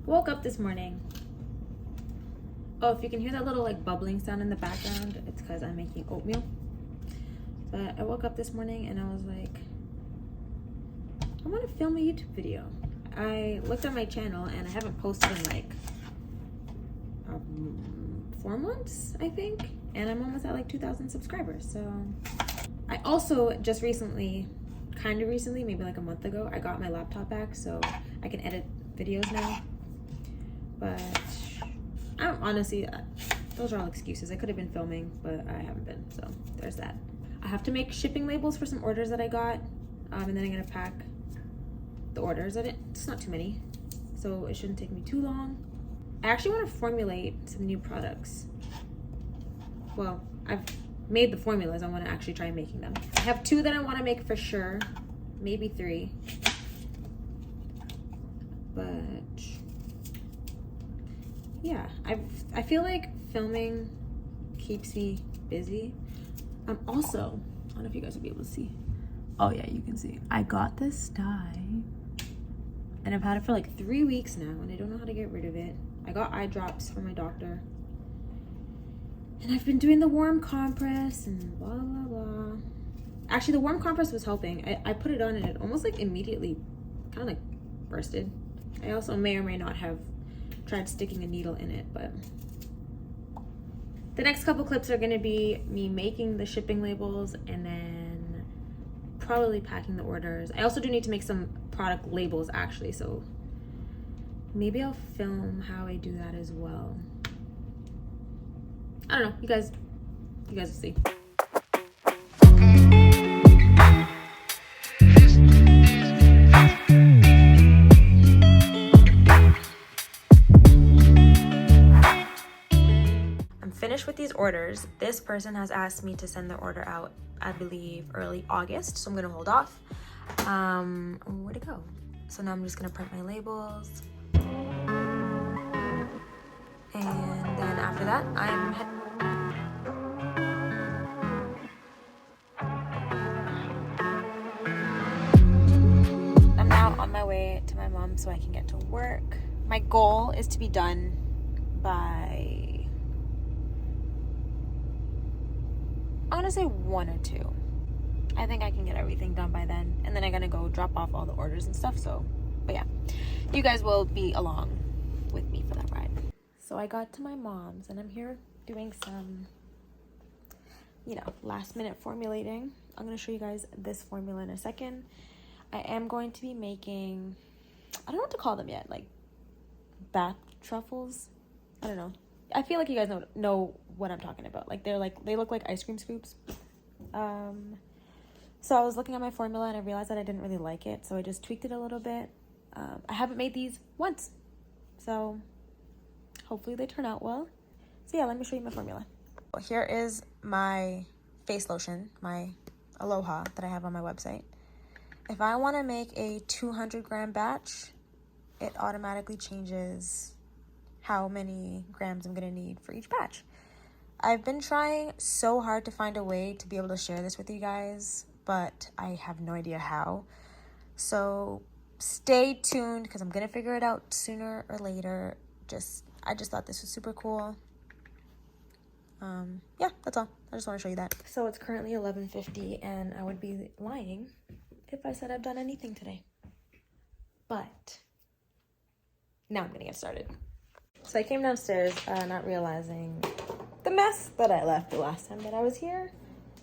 Woke up this morning. Oh, if you can hear that little like bubbling sound in the background, it's because I'm making oatmeal. But I woke up this morning and I was like, I want to film a YouTube video. I looked at my channel and I haven't posted in like 4 months, I think. And I'm almost at like 2,000 subscribers. So I also just recently, maybe like a month ago, I got my laptop back so I can edit videos now. But I don't, honestly, those are all excuses. I could have been filming, but I haven't been, so there's that. I have to make shipping labels for some orders that I got, and then I'm gonna pack the orders. It's not too many, so it shouldn't take me too long. I actually want to formulate some new products. Well, I've made the formulas. I want to actually try making them. I have 2 that I want to make for sure, maybe 3. But yeah, I feel like filming keeps me busy. I'm also, I don't know if you guys will be able to see. Oh yeah, you can see. I got this dye and I've had it for like 3 weeks now and I don't know how to get rid of it. I got eye drops from my doctor. And I've been doing the warm compress and blah, blah, blah. Actually, the warm compress was helping. I put it on and it almost like immediately kind of like bursted. I also may or may not have tried sticking a needle in it, but the next couple clips are gonna be me making the shipping labels and then probably packing the orders. I also do need to make some product labels actually, so maybe I'll film how I do that as well. I don't know, you guys will see. I'm finished with these orders. This person has asked me to send the order out, I believe, early August, so I'm gonna hold off. Where'd it go? So now I'm just gonna print my labels. And then after that, I'm now on my way to my mom so I can get to work. My goal is to be done by, I want to say 1 or 2. I think I can get everything done by then. And then I'm going to go drop off all the orders and stuff. So, but yeah, you guys will be along with me for that ride. So I got to my mom's and I'm here doing some, last minute formulating. I'm going to show you guys this formula in a second. I am going to be making, I don't know what to call them yet, like bath truffles. I don't know. I feel like you guys know what I'm talking about. Like they look like ice cream scoops. So I was looking at my formula and I realized that I didn't really like it, so I just tweaked it a little bit. I haven't made these once, so hopefully they turn out well. So yeah, let me show you my formula. Well, here is my face lotion, my Aloha that I have on my website. If I want to make a 200-gram batch, it automatically changes how many grams I'm going to need for each batch. I've been trying so hard to find a way to be able to share this with you guys, but I have no idea how. So stay tuned because I'm going to figure it out sooner or later. I just thought this was super cool. Yeah, that's all. I just want to show you that. So it's currently 11:50 and I would be lying if I said I've done anything today. But now I'm gonna get started. So I came downstairs not realizing the mess that I left the last time that I was here.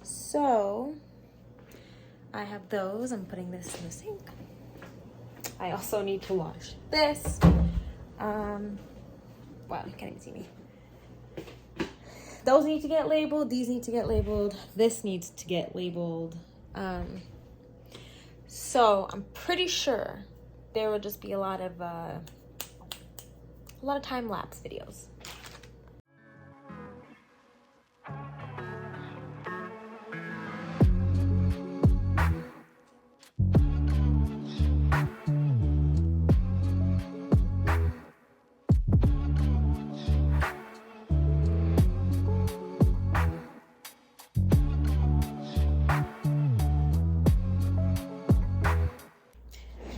So I have those. I'm putting this in the sink. I also need to wash this. Wow, you can't even see me. Those need to get labeled. These need to get labeled. This needs to get labeled. So I'm pretty sure there will just be a lot of time-lapse videos.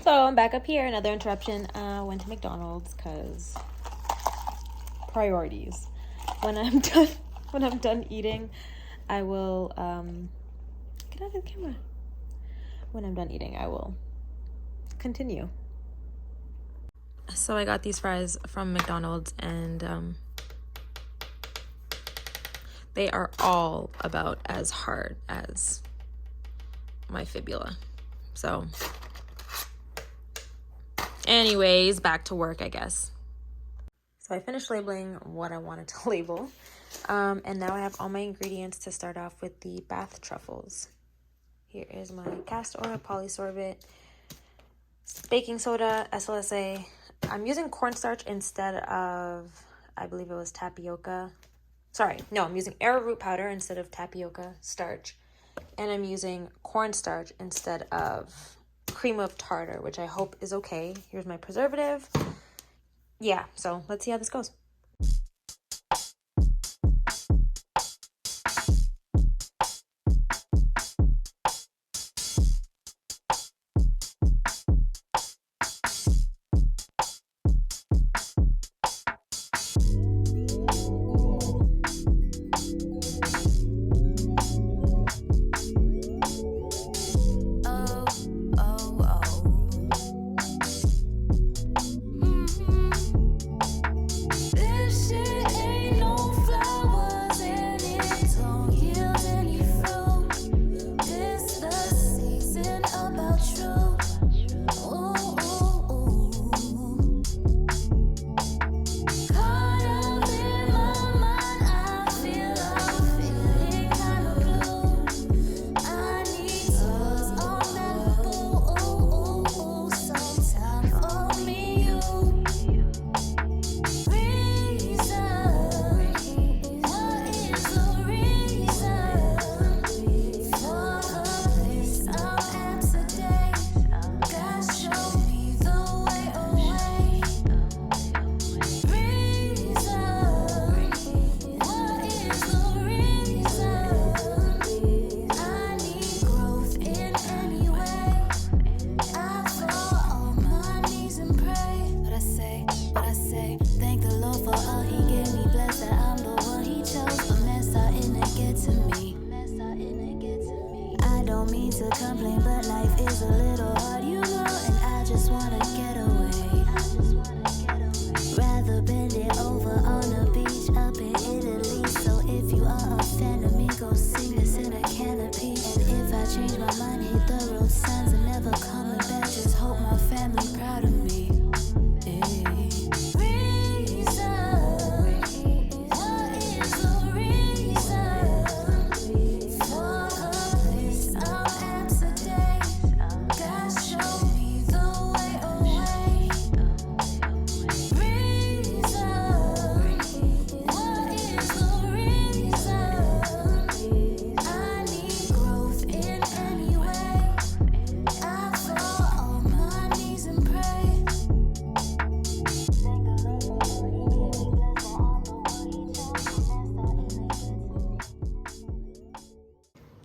So I'm back up here. Another interruption. Went to McDonald's because priorities. When I'm done eating, I will get out of the camera. When I'm done eating, I will continue. So I got these fries from McDonald's, and they are all about as hard as my fibula. So anyways, back to work, I guess. So I finished labeling what I wanted to label. And now I have all my ingredients to start off with the bath truffles. Here is my castor oil, polysorbate, baking soda, SLSA. I'm using cornstarch instead of, I believe it was tapioca. Sorry, no, I'm using arrowroot powder instead of tapioca starch. And I'm using cornstarch instead of cream of tartar, which I hope is okay. Here's my preservative. Yeah, so let's see how this goes.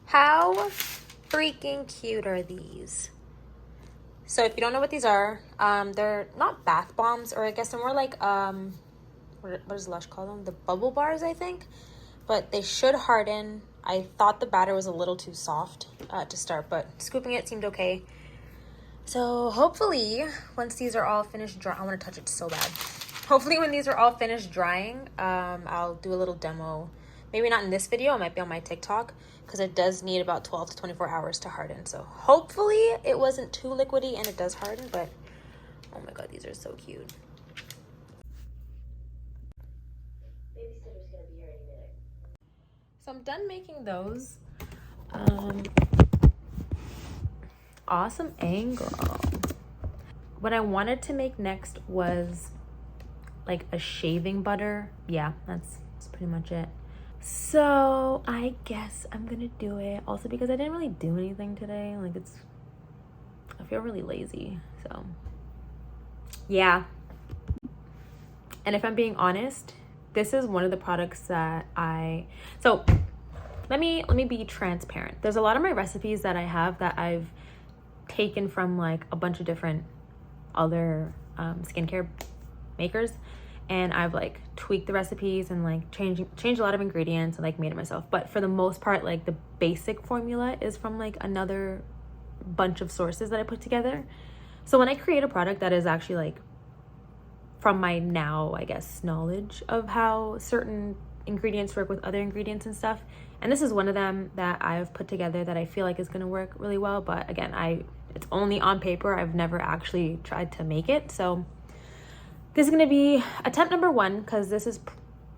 How freaking cute are these? So if you don't know what these are, they're not bath bombs, or I guess they're more like, what does Lush call them? The bubble bars, I think. But they should harden. I thought the batter was a little too soft to start, but scooping it seemed okay. So hopefully, once these are all finished drying, I want to touch it so bad. Hopefully when these are all finished drying, I'll do a little demo. Maybe not in this video, it might be on my TikTok, because it does need about 12 to 24 hours to harden. So hopefully it wasn't too liquidy and it does harden, but oh my god, these are so cute. Babysitter's gonna be here any minute. So I'm done making those. Awesome angle. What I wanted to make next was like a shaving butter. Yeah, that's pretty much it. So I guess I'm gonna do it. Also because I didn't really do anything today. Like I feel really lazy. So yeah. And if I'm being honest, this is one of the products that so let me be transparent. There's a lot of my recipes that I have that I've taken from like a bunch of different other skincare makers, and I've like tweaked the recipes and like changed a lot of ingredients and like made it myself. But for the most part, like the basic formula is from like another bunch of sources that I put together. So when I create a product that is actually like from my now, I guess, knowledge of how certain ingredients work with other ingredients and stuff, and this is one of them that I've put together that I feel like is going to work really well. But again, it's only on paper. I've never actually tried to make it. So this is going to be attempt number 1, because this is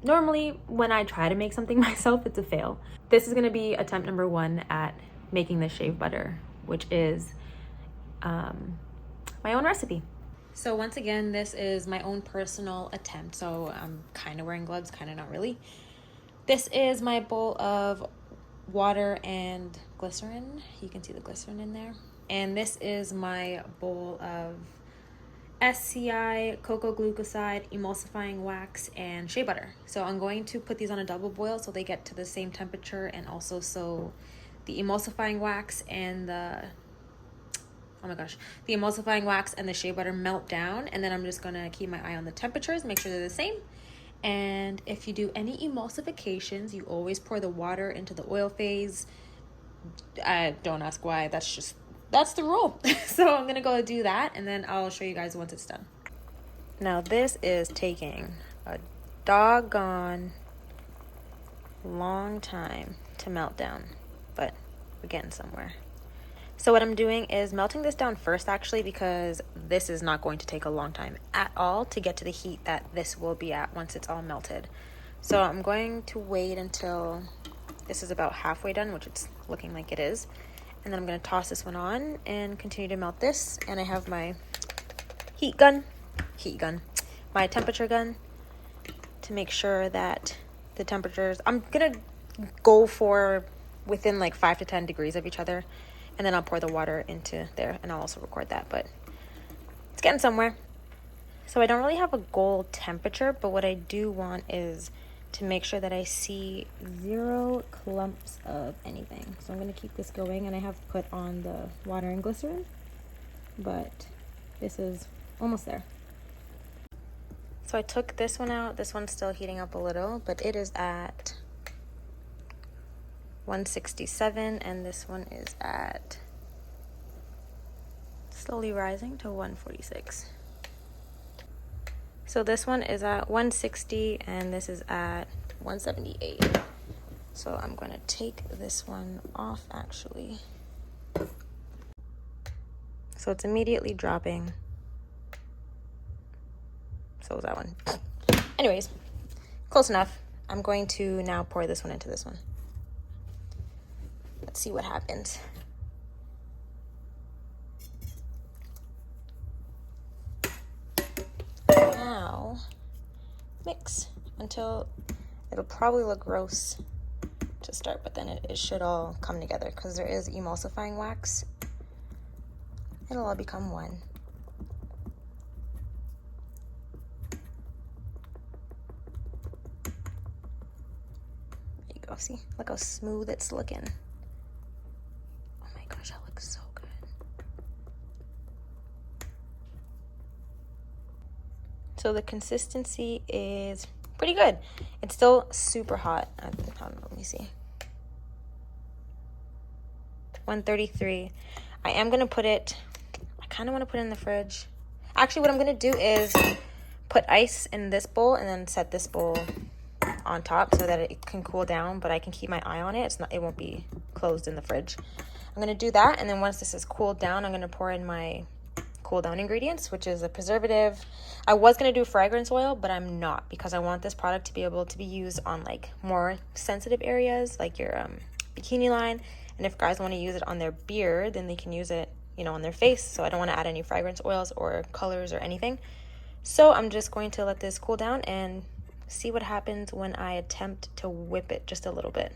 normally when I try to make something myself, it's a fail. This is going to be attempt number 1 at making the shave butter, which is my own recipe. So once again, this is my own personal attempt. So I'm kind of wearing gloves, kind of not really. This is my bowl of water and glycerin. You can see the glycerin in there. And this is my bowl of SCI, cocoa glucoside, emulsifying wax, and shea butter. So I'm going to put these on a double boil so they get to the same temperature, and also so the emulsifying wax and the emulsifying wax and the shea butter melt down. And then I'm just gonna keep my eye on the temperatures, make sure they're the same. And if you do any emulsifications, you always pour the water into the oil phase. Don't ask why, that's the rule. So I'm gonna go do that, and then I'll show you guys once it's done. Now this is taking a doggone long time to melt down, but we're getting somewhere. So what I'm doing is melting this down first, actually, because this is not going to take a long time at all to get to the heat that this will be at once it's all melted. So I'm going to wait until this is about halfway done, which it's looking like it is. And then I'm going to toss this one on and continue to melt this. And I have my my temperature gun to make sure that the temperatures, I'm going to go for within like 5 to 10 degrees of each other. And then I'll pour the water into there, and I'll also record that, but it's getting somewhere. So I don't really have a goal temperature, but what I do want is to make sure that I see 0 clumps of anything. So I'm going to keep this going, and I have put on the water and glycerin, but this is almost there. So I took this one out. This one's still heating up a little, but it is at 167, and this one is at slowly rising to 146. So this one is at 160 and this is at 178. So I'm going to take this one off, actually. So it's immediately dropping. So is that one. Anyways, close enough. I'm going to now pour this one into this one. Let's see what happens. Now, mix until it'll probably look gross to start, but then it should all come together because there is emulsifying wax. It'll all become one. There you go. See? Look how smooth it's looking. Gosh, that looks so good. So the consistency is pretty good. It's still super hot. I don't know, let me see. 133. I am going to put it, I kind of want to put it in the fridge. Actually, what I'm going to do is put ice in this bowl and then set this bowl on top so that it can cool down, but I can keep my eye on it. It won't be closed in the fridge. I'm going to do that, and then once this is cooled down, I'm going to pour in my cool down ingredients, which is a preservative. I was going to do fragrance oil, but I'm not, because I want this product to be able to be used on like more sensitive areas, like your bikini line. And if guys want to use it on their beard, then they can use it, on their face. So I don't want to add any fragrance oils or colors or anything. So I'm just going to let this cool down and see what happens when I attempt to whip it just a little bit.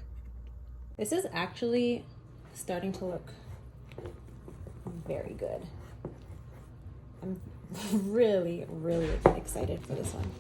This is actually starting to look very good. I'm really, really excited for this one.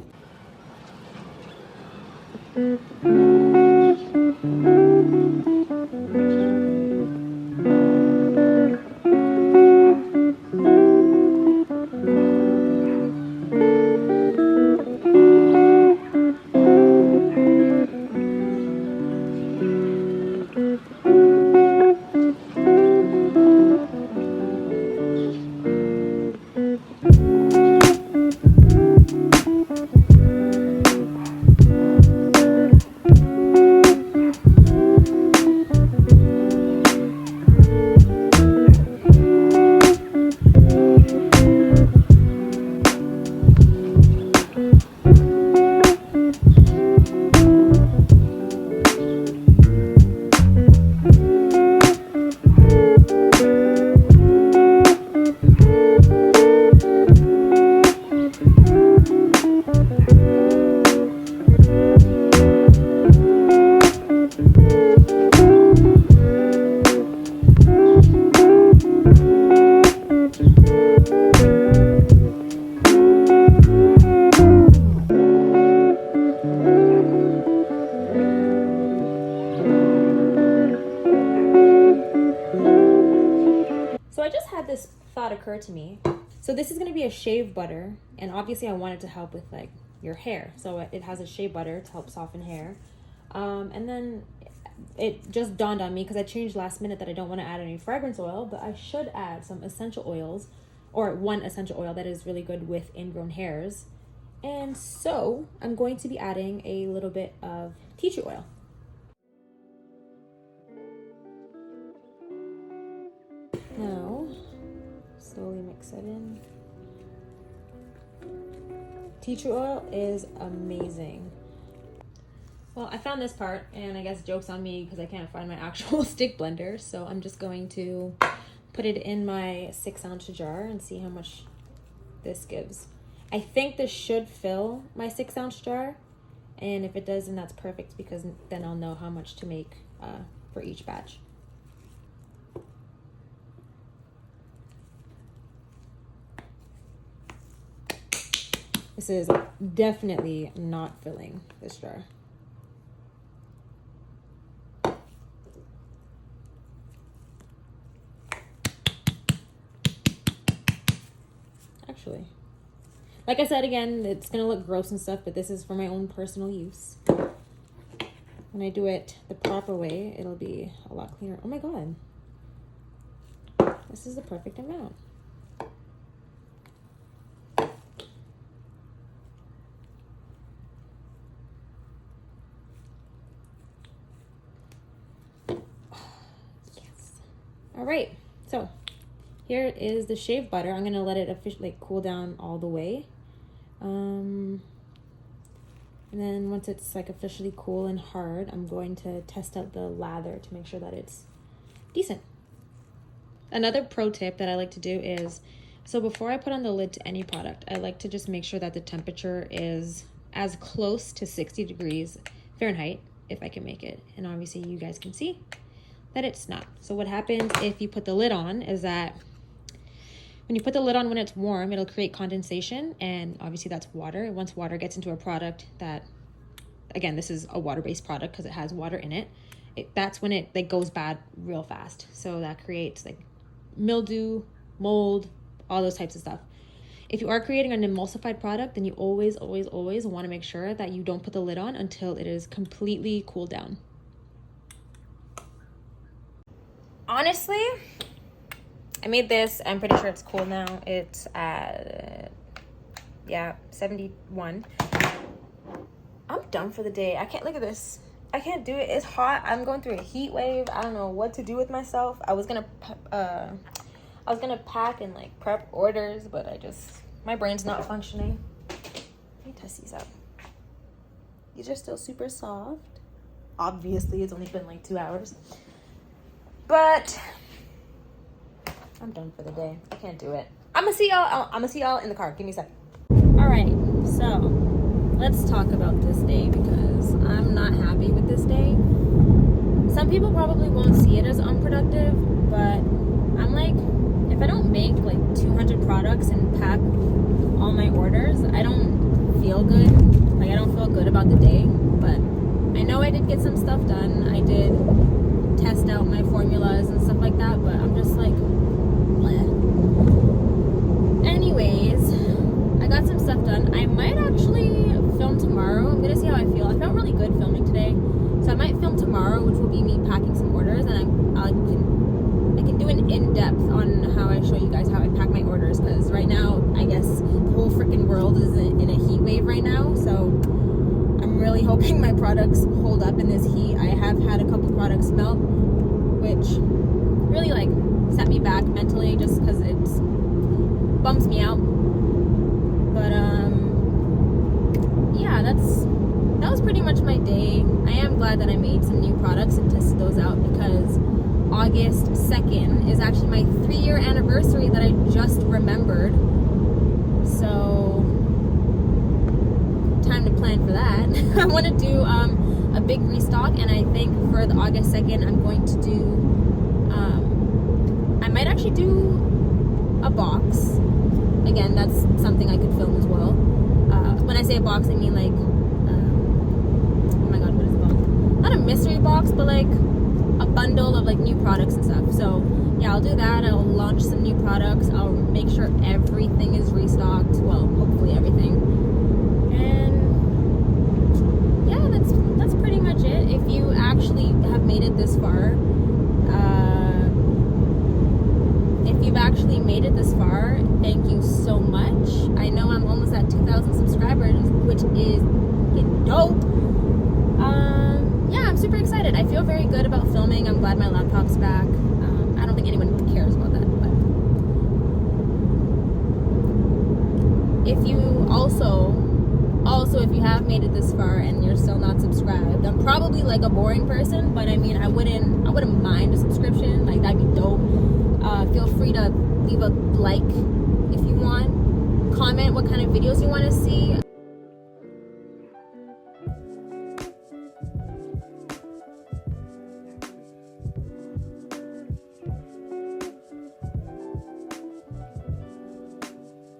So I just had this thought occur to me. So this is going to be a shave butter, and obviously I want it to help with like your hair. So it has a shea butter to help soften hair. And then it just dawned on me, because I changed last minute, that I don't want to add any fragrance oil, but I should add some essential oils, or one essential oil that is really good with ingrown hairs. And so I'm going to be adding a little bit of tea tree oil. Now, slowly mix it in. Tea tree oil is amazing. Well, I found this part, and I guess joke's on me because I can't find my actual stick blender. So I'm just going to put it in my 6-ounce jar and see how much this gives. I think this should fill my 6-ounce jar. And if it does, then that's perfect, because then I'll know how much to make for each batch. This is definitely not filling this jar. Actually, like I said, again, it's gonna look gross and stuff, but this is for my own personal use. When I do it the proper way, it'll be a lot cleaner. Oh my God. This is the perfect amount. All right, so here is the shave butter. I'm gonna let it officially cool down all the way. And then once it's like officially cool and hard, I'm going to test out the lather to make sure that it's decent. Another pro tip that I like to do is, so before I put on the lid to any product, I like to just make sure that the temperature is as close to 60 degrees Fahrenheit, if I can make it. And obviously you guys can see that it's not. So what happens if you put the lid on is that when you put the lid on when it's warm, it'll create condensation, and obviously that's water. And once water gets into a product that, again, this is a water-based product because it has water in it, that's when it like goes bad real fast. So that creates like mildew, mold, all those types of stuff. If you are creating an emulsified product, then you always want to make sure that you don't put the lid on until it is completely cooled down. Honestly, I made this. I'm pretty sure it's cool now. It's at, 71. I'm done for the day. I can't, look at this. I can't do it. It's hot. I'm going through a heat wave. I don't know what to do with myself. I was gonna pack and like prep orders, but my brain's not functioning. Let me test these out. These are still super soft. Obviously, it's only been like 2 hours. But I'm done for the day. I can't do it. I'm gonna see y'all in the car. Give me a sec. All right, so let's talk about this day, because I'm not happy with this day. Some people probably won't see it as unproductive, but I'm like, if I don't make like 200 products and pack all my orders, I don't feel good. Like, I don't feel good about the day. But I know I did get some stuff done. I did test out my formulas and stuff like that, but I'm just like, bleh. Anyways, I got some stuff done. I might actually film tomorrow. I'm gonna see how I feel. I felt really good filming today, so I might film tomorrow, which will be me packing some orders, and I can do an in-depth on how I show you guys how I pack my orders, because right now I guess the whole freaking world is in a heat wave right now, so I'm really hoping my products hold up in this heat. I have had a couple products melt, which really like set me back mentally, just because it bums me out. But yeah, that was pretty much my day. I am glad that I made some new products and tested those out, because August 2nd is actually my 3-year anniversary that I just remembered. So for that. I want to do a big restock, and I think for the August 2nd, I'm going to do, I might actually do a box. Again, that's something I could film as well. When I say a box, I mean like, oh my god, what is it called? Not a mystery box, but like a bundle of like new products and stuff. So yeah, I'll do that. I'll launch some new products. I'll make sure everything is restocked. Well, hopefully everything. And yeah, that's pretty much it. If you actually have made it this far, thank you so much. I know I'm almost at 2,000 subscribers, which is dope. Yeah, I'm super excited. I feel very good about filming. I'm glad my laptop's back. I don't think anyone cares about that, but if you also if you have made it this far and you're still not subscribed, I'm probably like a boring person, but I mean, I wouldn't mind a subscription. Like, that'd be dope. Feel free to leave a like if you want. Comment what kind of videos you want to see.